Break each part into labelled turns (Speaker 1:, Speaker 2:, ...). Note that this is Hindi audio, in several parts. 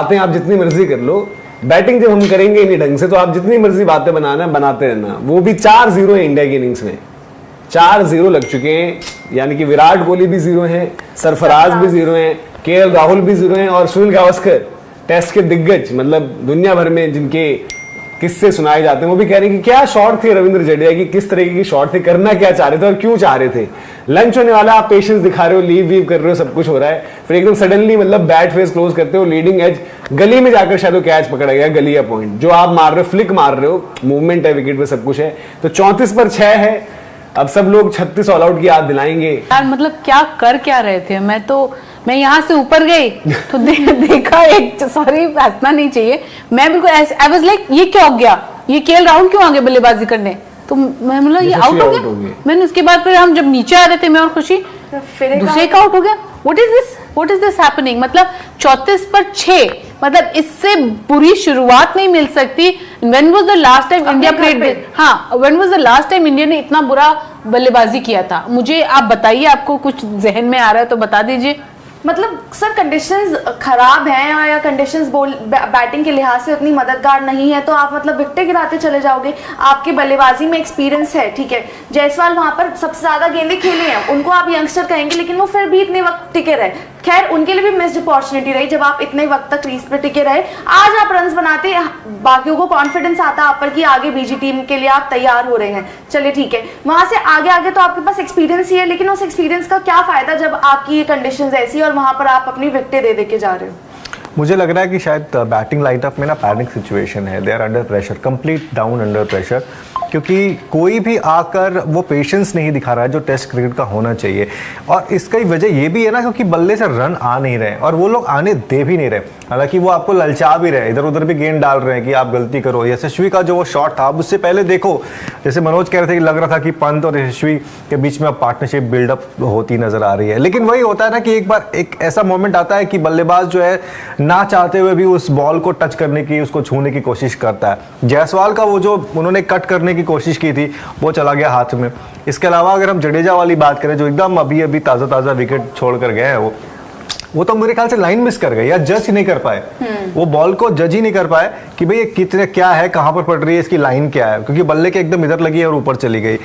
Speaker 1: बातें आप जितनी मर्जी कर लो, बैटिंग जब हम करेंगे नहीं ढंग से तो आप जितनी मर्जी बातें बनाना बनाते रहना। वो भी 4-0 है इंडिया की इनिंग्स में, 4-0 लग चुके हैं, यानी कि विराट कोहली भी 0 है, सरफराज भी 0 है, केएल राहुल भी 0 है, और सुनील गावस्कर टेस्ट के दिग्गज, मतलब दुनिया भर में जिनके किससे सुनाए जाते हैं, वो भी कह रहे हैं कि क्या शॉट थी रविंद्र जडेजा की, किस तरीके की शॉट थी, करना क्या चाह रहे थे और क्यों चाह रहे थे। लंच होने वाला, आप पेशेंस दिखा रहे हो, लीव वीव कर रहे हो, सब कुछ हो रहा है, फिर एकदम सडनली मतलब बैट फेस क्लोज करते हो, लीडिंग एज गली में जाकर शायद वो कैच पकड़ा गया, गली या पॉइंट जो आप मार रहे हो, फ्लिक मार रहे हो, मूवमेंट है विकेट पे, सब कुछ है। तो 34 पर 6 है, अब सब लोग 36 ऑल आउट की याद दिलाएंगे।
Speaker 2: यार मतलब क्या कर क्या रहे थे, मैं यहाँ से ऊपर गई तो देखा एक, सॉरी हंसना नहीं चाहिए, मैं बिल्कुल आई वाज लाइक ये क्या हो गया, ये केएल राहुल क्यों आगे बल्लेबाजी करने, तो मैं मतलब ये आउट हो गया। मैंने उसके बाद फिर हम जब नीचे आ रहे थे, मैं और खुशी दूसरे का आउट हो गया। व्हाट इज दिस हैपनिंग, मतलब 34 पर 6, मतलब इससे बुरी शुरुआत नहीं मिल सकती। When was the last time India played this? हाँ, when was the last time India ने इतना बुरा बल्लेबाजी किया था? मुझे आप बताइए, आपको कुछ जहन में आ रहा है तो बता दीजिए।
Speaker 3: मतलब सर कंडीशंस खराब हैं या कंडीशंस बैटिंग के लिहाज से उतनी मददगार नहीं है, तो आप मतलब विकेटें गिराते चले जाओगे। आपके बल्लेबाजी में एक्सपीरियंस है, ठीक है, जायसवाल वहां पर सबसे ज्यादा गेंदें खेली हैं, उनको आप यंगस्टर कहेंगे, लेकिन वो फिर भी इतने वक्त टिके रहे। खैर उनके लिए भी मिस्ड अपॉर्चुनिटी रही जब आप इतने वक्त तक क्रीज पे टिके रहे। आज आप रन्स बनाते, बाकियों को कॉन्फिडेंस आता आप पर कि आगे बीजी टीम के लिए आप तैयार हो रहे हैं, चलिए ठीक है। वहां से आगे तो आपके पास एक्सपीरियंस ही है, लेकिन उस एक्सपीरियंस का क्या फायदा जब आपकी ये कंडीशंस ऐसी और वहां पर आप अपनी विकेटें दे के जा रहे हो।
Speaker 4: मुझे लग रहा है कि शायद बैटिंग लाइनअप में ना पैनिक सिचुएशन है, they are under pressure, complete down under pressure, क्योंकि कोई भी आकर वो पेशेंस नहीं दिखा रहा है जो टेस्ट क्रिकेट का होना चाहिए। और इसका वजह ये भी है ना, क्योंकि बल्ले से रन आ नहीं रहे और वो लोग आने दे भी नहीं रहे। हालांकि वो आपको ललचा भी रहे, इधर उधर भी गेंद डाल रहे हैं कि आप गलती करो। यशस्वी का जो वो शॉट था, उससे पहले देखो, जैसे मनोज कह रहे थे कि लग रहा था कि पंत और यशस्वी के बीच में पार्टनरशिप बिल्डअप होती नजर आ रही है, लेकिन वही होता है ना कि एक बार एक ऐसा मोमेंट आता है कि बल्लेबाज जो है ना चाहते हुए भी उस बॉल को टच करने की, उसको छूने की कोशिश करता है। जायसवाल का वो जो उन्होंने कट करने की कोशिश की थी वो चला गया हाथ में। इसके अलावा अगर हम जडेजा वाली बात करें जो एकदम अभी ताजा विकेट छोड़कर गए हैं, वो तो मेरे ख्याल से लाइन मिस कर गए या जज ही नहीं कर पाए, वो बॉल को जज ही नहीं कर पाए कि भाई ये कितने क्या है, कहां पर पड़ रही है, इसकी लाइन क्या है, क्योंकि बल्ले के एकदम इधर लगी और ऊपर चली गई।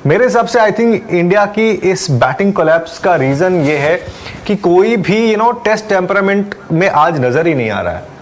Speaker 4: मेरे हिसाब से आई थिंक इंडिया की इस बैटिंग कोलैप्स का रीजन ये है कि कोई भी टेस्ट टेम्परामेंट में आज नजर ही नहीं आ रहा है।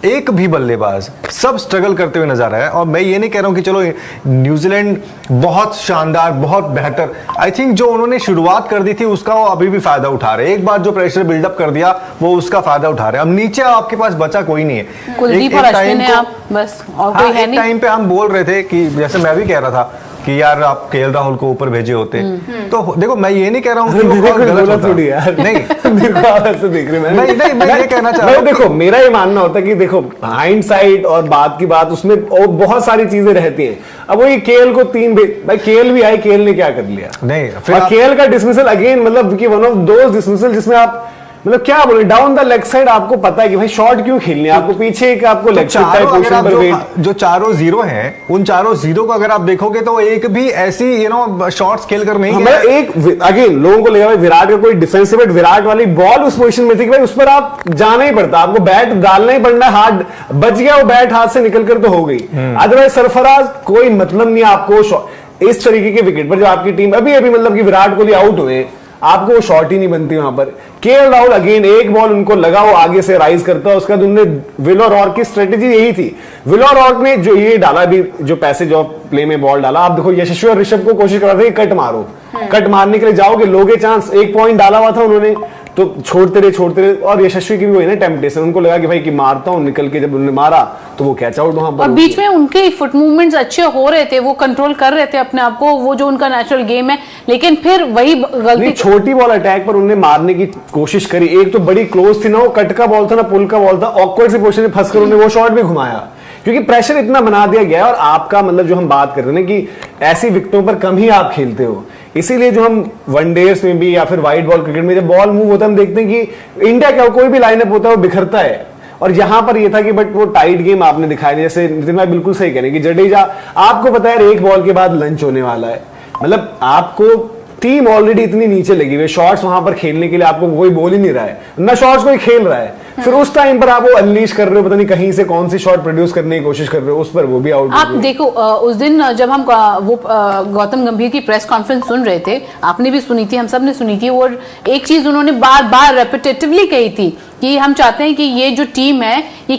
Speaker 4: एक भी बल्लेबाज, सब स्ट्रगल करते हुए नजर आ रहा है। और मैं ये नहीं कह रहा हूं कि चलो न्यूजीलैंड बहुत शानदार, बहुत बेहतर, आई थिंक जो उन्होंने शुरुआत कर दी थी उसका वो अभी भी फायदा उठा रहे हैं। एक बार जो प्रेशर बिल्डअप कर दिया वो उसका फायदा उठा रहे हैं। अब नीचे आपके पास बचा कोई नहीं है।
Speaker 2: कुलदीप और अश्विन है आप बस, और कोई है नहीं।
Speaker 4: टाइम पे हम बोल रहे थे कि जैसे मैं भी कह रहा था कि यार आप केएल राहुल को ऊपर भेजे होते, तो देखो मैं ये नहीं कह रहा हूँ कि वो गलत होता है, यार नहीं मेरे को ऐसे देख रहे मैं ये कहना चाह रहा हूँ।
Speaker 1: देखो मेरा ये मानना होता है कि देखो हाइंडसाइट और बात की बात उसमें और बहुत सारी चीजें रहती हैं। अब वो ये केएल को 3 भाई केएल भी आए, केएल ने क्या कर लिया
Speaker 4: नहीं,
Speaker 1: और केएल का डिसमिसल अगेन, मतलब कि वन ऑफ दोस डिसमिसल जिसमें आप मतलब क्या बोले डाउन द लेग साइड, आपको पता है कि भाई शॉट क्यों खेलनी है, आपको पीछे एक आपको लेग साइड पोजीशन पर वेट,
Speaker 4: जो चारों जीरो हैं उन चारों जीरो को अगर आप देखोगे तो एक भी ऐसी शॉट्स खेल कर नहीं
Speaker 1: गया। एक अगेन लोगों को लगा विराट का कोई डिफेंसिव, विराट वाली बॉल उस पोजीशन में थी कि भाई उस पर आप जाना ही पड़ता, आपको बैट डालना ही पड़ना, हाथ बच गया, वो बैट हाथ से निकल कर तो हो गई। अदरवाइज सरफराज कोई मतलब नहीं आपको इस तरीके के विकेट पर, जो आपकी टीम अभी मतलब कि विराट कोहली आउट हुए, आपको वो शॉट ही नहीं बनती वहां पर। केएल राहुल अगेन एक बॉल उनको लगा, वो आगे से राइज करता है, उसके बाद उन्होंने विल और रॉक की स्ट्रेटेजी यही थी। विल और रॉक ने जो ये डाला भी, जो पैसेज ऑफ प्ले में बॉल डाला, आप देखो यशस्वी और ऋषभ को कोशिश कर रहे थे कट मारो, कट मारने के लिए जाओगे लोगे चांस, एक पॉइंट डाला हुआ था उन्होंने, तो छोड़ते रहे। और यशस्वी की भी वही ना टेम्पटेशन, उनको लगा कि भाई कि मारता हूं, निकल के जब उन्होंने मारा तो वो कैच आउट वहां पर।
Speaker 2: और बीच में उनके फुट मूवमेंट्स अच्छे हो रहे थे, वो कंट्रोल कर रहे थे अपने आप को, वो जो उनका नेचुरल गेम है, लेकिन फिर वही गलती,
Speaker 1: छोटी बॉल अटैक पर उन्होंने मारने की कोशिश करी, एक तो बड़ी क्लोज थी ना, वो कट का बॉल था ना पुल का बॉल था, ऑकवर्ड सी पोजीशन में फंसकर उन्होंने वो शॉट भी घुमाया, क्योंकि प्रेशर इतना बना दिया गया। और आपका मतलब जो हम बात कर रहे हैं कि ऐसी विकेटों पर कम ही आप खेलते हो, इसीलिए जो हम वनडेज में भी या फिर वाइड बॉल क्रिकेट में जब बॉल मूव होता है, हम देखते हैं कि इंडिया का कोई भी लाइनअप होता है वो बिखरता है। और यहां पर ये था कि बट वो टाइट गेम आपने दिखाया, जैसे नितिन भाई बिल्कुल सही कह रहे हैं कि जडेजा, आपको पता है एक बॉल के बाद लंच होने वाला है, मतलब आपको टीम ऑलरेडी इतनी नीचे लगी हुई, शॉट्स वहां पर खेलने के लिए आपको कोई बोल ही नहीं रहा है, ना शॉट्स कोई खेल रहा है, फिर उस टाइम पर आप वो अनलीश कर रहे हो, पता नहीं कहीं से कौन सी शॉट प्रोड्यूस करने की कोशिश कर रहे हो, उस पर वो भी आउट।
Speaker 2: आप देखो उस दिन जब हम गौतम गंभीर की प्रेस कॉन्फ्रेंस सुन रहे थे, आपने भी सुनी थी, हम सब ने सुनी थी, और एक चीज उन्होंने बार बार रेपिटेटिवली कही थी कि हम चाहते हैं कि ये जो टीम है ये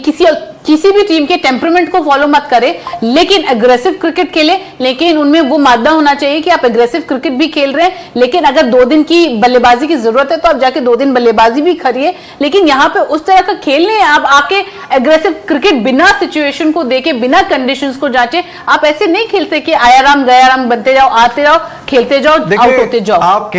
Speaker 2: किसी भी टीम के टेम्परामेंट को फॉलो मत करे, लेकिन एग्रेसिव क्रिकेट खेले, लेकिन उनमें वो मादा होना चाहिए कि आप एग्रेसिव क्रिकेट भी खेल रहे हैं, लेकिन अगर 2 दिन की बल्लेबाजी की जरूरत है तो आप जाके 2 दिन बल्लेबाजी भी करिए, लेकिन यहाँ पे उस तरह का खेल नहीं है। आप आके एग्रेसिव क्रिकेट बिना सिचुएशन को देके, बिना कंडीशंस को जांचे, आप ऐसे नहीं खेलते कि आया राम गया राम बनते जाओ, आते जाओ, खेलते जाओ, आउट होते जाओ।
Speaker 4: आप